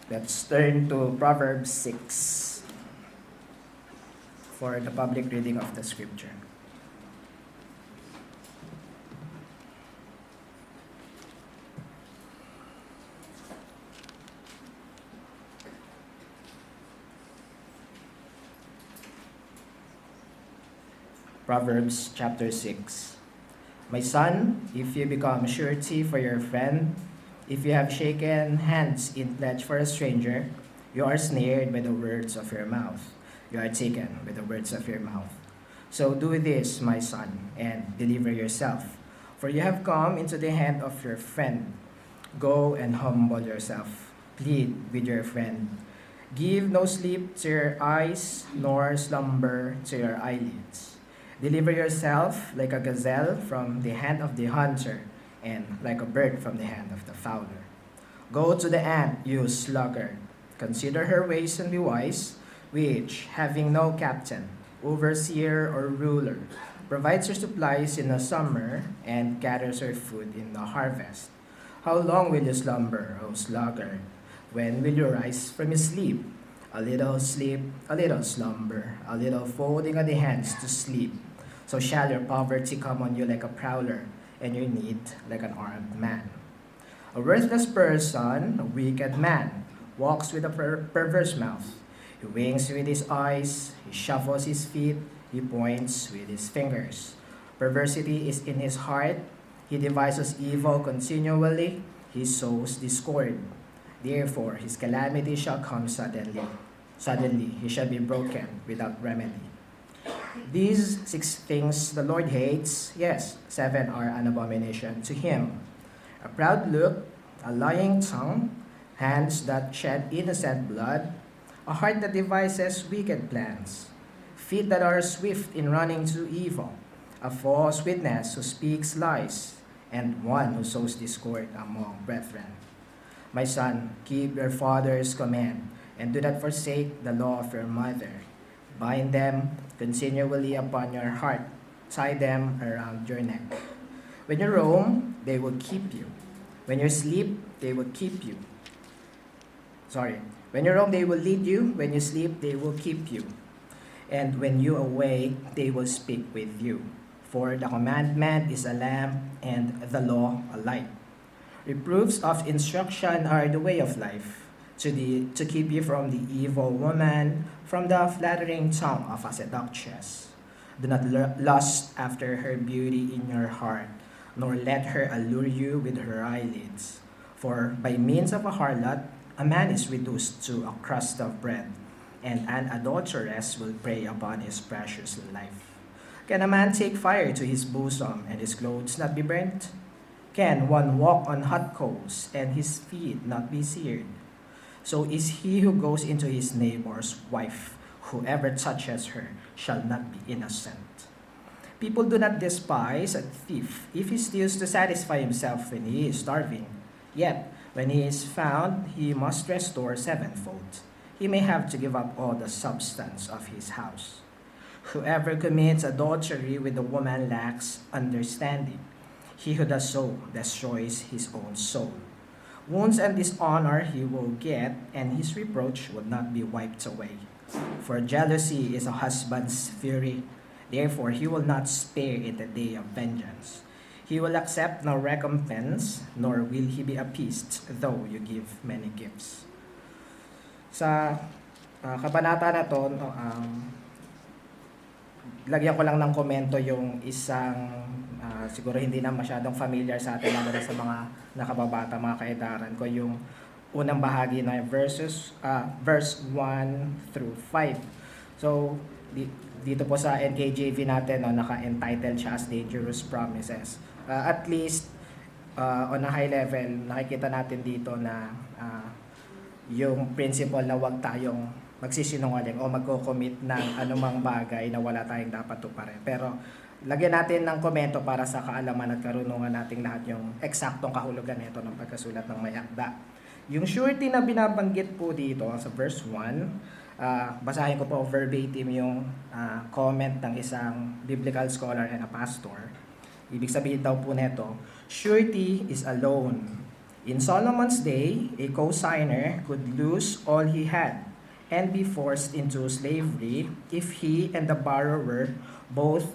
Let's turn to Proverbs 6 for the public reading of the scripture. Proverbs chapter 6. My son, if you become surety for your friend, if you have shaken hands in pledge for a stranger, you are snared by the words of your mouth. You are taken by the words of your mouth. So do this, my son, and deliver yourself. For you have come into the hand of your friend. Go and humble yourself. Plead with your friend. Give no sleep to your eyes, nor slumber to your eyelids. Deliver yourself like a gazelle from the hand of the hunter, and like a bird from the hand of the fowler. Go to the ant, you sluggard. Consider her ways and be wise, which, having no captain, overseer, or ruler, provides her supplies in the summer and gathers her food in the harvest. How long will you slumber, O sluggard? When will you rise from your sleep? A little sleep, a little slumber, a little folding of the hands to sleep. So shall your poverty come on you like a prowler, and your need like an armed man. A worthless person, a wicked man, walks with a perverse mouth. He winks with his eyes, he shuffles his feet, he points with his fingers. Perversity is in his heart, he devises evil continually, he sows discord. Therefore his calamity shall come suddenly. Suddenly he shall be broken without remedy. These 6 things the Lord hates, yes, 7 are an abomination to him: a proud look, a lying tongue, hands that shed innocent blood, a heart that devises wicked plans, feet that are swift in running to evil, a false witness who speaks lies, and one who sows discord among brethren. My son, keep your father's command, and do not forsake the law of your mother. Bind them continually upon your heart. Tie them around your neck. When you roam, they will keep you. When you sleep, they will keep you. When you roam, they will lead you. When you sleep, they will keep you. And when you awake, they will speak with you. For the commandment is a lamp, and the law a light. Reproofs of instruction are the way of life, to keep you from the evil woman, from the flattering tongue of a seductress. Do not lust after her beauty in your heart, nor let her allure you with her eyelids. For by means of a harlot, a man is reduced to a crust of bread, and an adulteress will prey upon his precious life. Can a man take fire to his bosom, and his clothes not be burnt? Can one walk on hot coals, and his feet not be seared? So is he who goes into his neighbor's wife. Whoever touches her shall not be innocent. People do not despise a thief if he steals to satisfy himself when he is starving. Yet, when he is found, he must restore sevenfold. He may have to give up all the substance of his house. Whoever commits adultery with a woman lacks understanding. He who does so destroys his own soul. Wounds and dishonor he will get, and his reproach will not be wiped away. For jealousy is a husband's fury, therefore he will not spare in the day of vengeance. He will accept no recompense, nor will he be appeased, though you give many gifts. Sa kabanata na to, lagyan ko lang ng komento yung isang siguro hindi na masyadong familiar sa atin, lalo na sa mga nakababata, mga kaedaran ko, yung unang bahagi na verse 1 through 5. So, dito po sa NKJV natin, naka-entitled siya as Dangerous Promises. At least, on a high level, nakikita natin dito na yung principle na huwag tayong magsisinungaling o magko-commit ng anumang bagay na wala tayong dapat tuparin. Pero lagyan natin ng komento para sa kaalaman at karunungan nating lahat yung eksaktong kahulugan nito ng pagkasulat ng may akda. Yung surety na binabanggit po dito sa verse 1, basahin ko po verbatim yung comment ng isang biblical scholar and a pastor. Ibig sabihin daw po nito, surety is a loan. In Solomon's day, a co-signer could lose all he had and be forced into slavery if he and the borrower both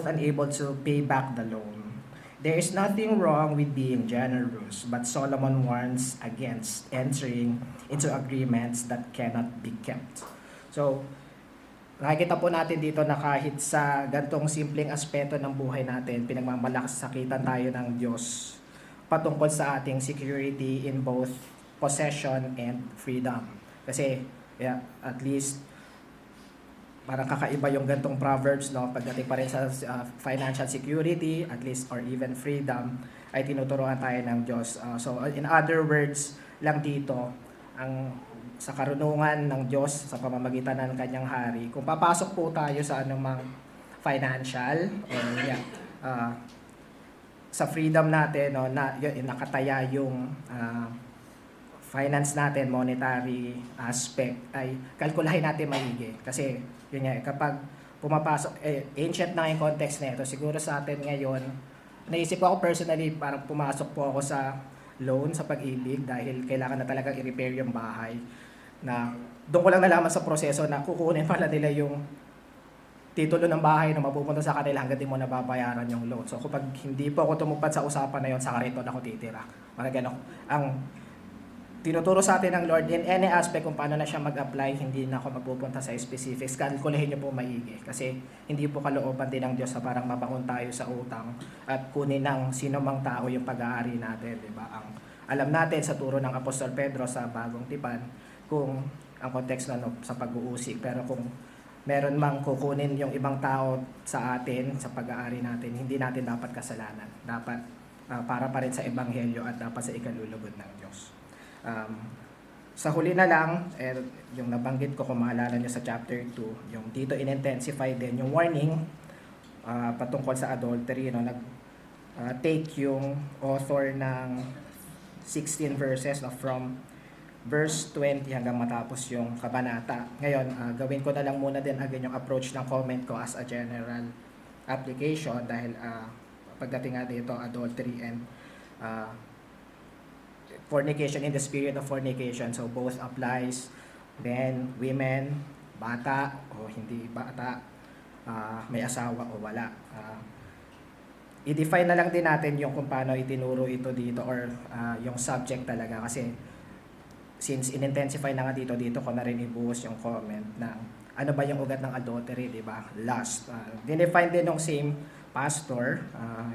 unable to pay back the loan. There is nothing wrong with being generous, but Solomon warns against entering into agreements that cannot be kept. So, nakikita po natin dito na kahit sa gantong simpleng aspeto ng buhay natin, pinagmamalakasakitan tayo ng Diyos patungkol sa ating security in both possession and freedom. Kasi, at least, parang kakaiba yung gantong proverbs, no? Pagdating pa rin sa financial security, at least, or even freedom, ay tinuturuan tayo ng Diyos. So, in other words, lang dito, sa karunungan ng Diyos sa pamamagitan ng kanyang hari, kung papasok po tayo sa anumang financial, sa freedom natin, no, nakataya yung finance natin, monetary aspect, ay kalkulahin natin maigi. Kasi, yun nga, kapag pumapasok, ancient na yung context na ito, siguro sa atin ngayon, naisip ko ako personally, parang pumasok po ako sa loan sa Pag-ibig dahil kailangan na talagang i-repair yung bahay. Na doon ko lang nalaman sa proseso na kukunin pala nila yung titulo ng bahay na mapupunta sa kanila hanggang di mo nababayaran yung loan. So kapag hindi po ako tumupad sa usapan na yon, sa kariton ako titira. Parang gano'n. Ang tinuturo sa atin ng Lord in any aspect kung paano na siya mag-apply, hindi na ako magpupunta sa specifics. Kalkulahin niyo po maigi. Kasi hindi po kalooban din ng Diyos sa parang mabangon tayo sa utang at kunin ng sino mang tao yung pag-aari natin. Diba? Alam natin sa turo ng Apostol Pedro sa Bagong Tipan kung ang kontekst na sa pag-uusig. Pero kung meron mang kukunin yung ibang tao sa atin, sa pag-aari natin, hindi natin dapat kasalanan. Dapat para pa rin sa Ebanghelyo at dapat sa ikalulugod ng Diyos. Sa huli na lang, yung nabanggit ko kung maalala nyo sa chapter 2, yung dito in-intensify din yung warning patungkol sa adultery. No? Take yung author ng 16 verses from verse 20 hanggang matapos yung kabanata. Ngayon, gawin ko na lang muna din again yung approach ng comment ko as a general application dahil pagdating nga dito, adultery and fornication in the spirit of fornication. So both applies men, women, bata o hindi bata, may asawa o wala. I-define na lang din natin yung kung paano itinuro ito dito or yung subject talaga kasi since in-intensify na nga dito ko na rin ibuhos yung comment ng ano ba yung ugat ng adultery, di ba? Lust. Dinefine din ng same pastor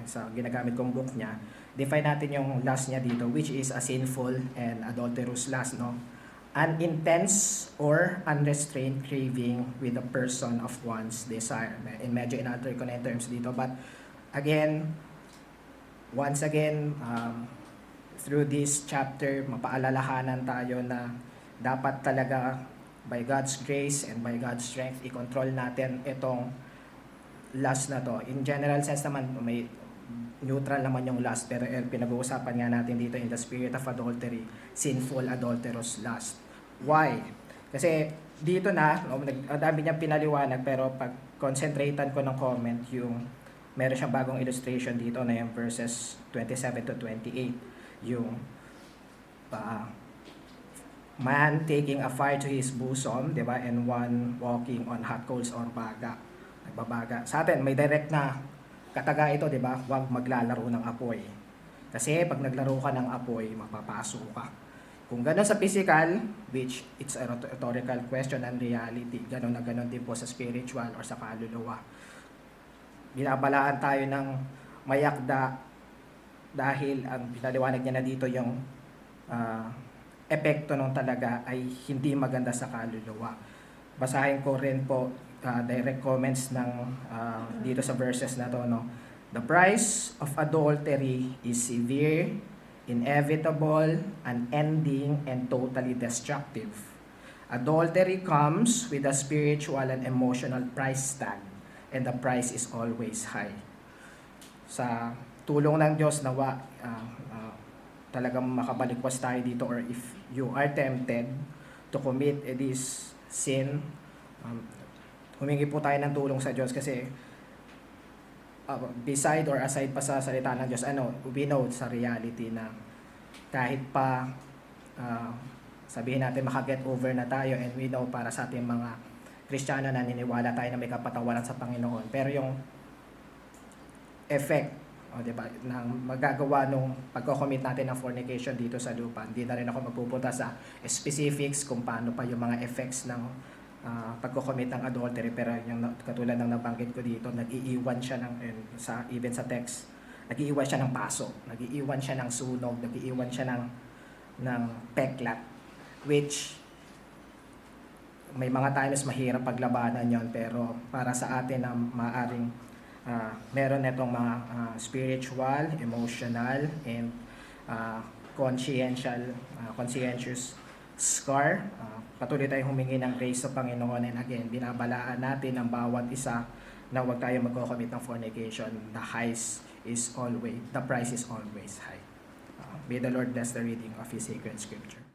sa ginagamit kong book niya. Define natin yung lust niya dito, which is a sinful and adulterous lust, no? An intense or unrestrained craving with a person of one's desire. Medyo in-alter ko na yung terms dito, but again, once again, through this chapter, mapaalalahanan tayo na dapat talaga by God's grace and by God's strength, i-control natin itong lust na to. In general sense naman, may neutral naman yung lust, pero pinag-uusapan nga natin dito in the spirit of adultery, sinful, adulterous lust. Why? Kasi dito na, ang dami niyang pinaliwanag, pero pag concentratean ko ng comment, yung meron siyang bagong illustration dito na yung verses 27 to 28, yung man taking a fire to his bosom, di ba, and one walking on hot coals or baga, nagbabaga. Sa atin, may direct na kataga ito, di ba? Huwag maglalaro ng apoy. Kasi pag naglaro ka ng apoy, mapapaso ka. Kung gano'n sa physical, which it's a rhetorical question and reality, gano'n na gano'n din po sa spiritual or sa kaluluwa. Binabalaan tayo ng mayakda dahil ang pinaliwanag niya na dito yung epekto nung talaga ay hindi maganda sa kaluluwa. Basahin ko rin po direct comments ng dito sa verses na to, no? The price of adultery is severe, inevitable, unending, and totally destructive. Adultery comes with a spiritual and emotional price tag, and the price is always high. Sa tulong ng Diyos, nawa talagang makabalikwas tayo dito, or if you are tempted to commit this sin, humingi po tayo ng tulong sa Diyos kasi beside or aside pa sa salita ng Diyos, we know sa reality na kahit pa sabihin natin makaget over na tayo, and we know para sa ating mga Kristiyano na naniniwala tayo na may kapatawaran sa Panginoon, pero yung effect, diba, ng magagawa nung pagko-commit natin ng fornication dito sa lupa, hindi na rin ako magpupunta sa specifics kung paano pa yung mga effects ng pagko-commit ng adultery, pero yung katulad ng nabanggit ko dito, nag-iiwan siya ng, even sa text, nag-iiwan siya ng paso, nag-iiwan siya ng sunog, nag-iiwan siya ng peklat, which may mga times mahirap paglabanan yon, pero para sa atin na maaring meron itong mga spiritual, emotional, and conscientious scar. Patuloy tayong humingi ng grace sa Panginoon, and again, binabalaan natin ang bawat isa na huwag tayo magko-commit ng fornication. The price is always high. May the Lord bless the reading of His sacred scripture.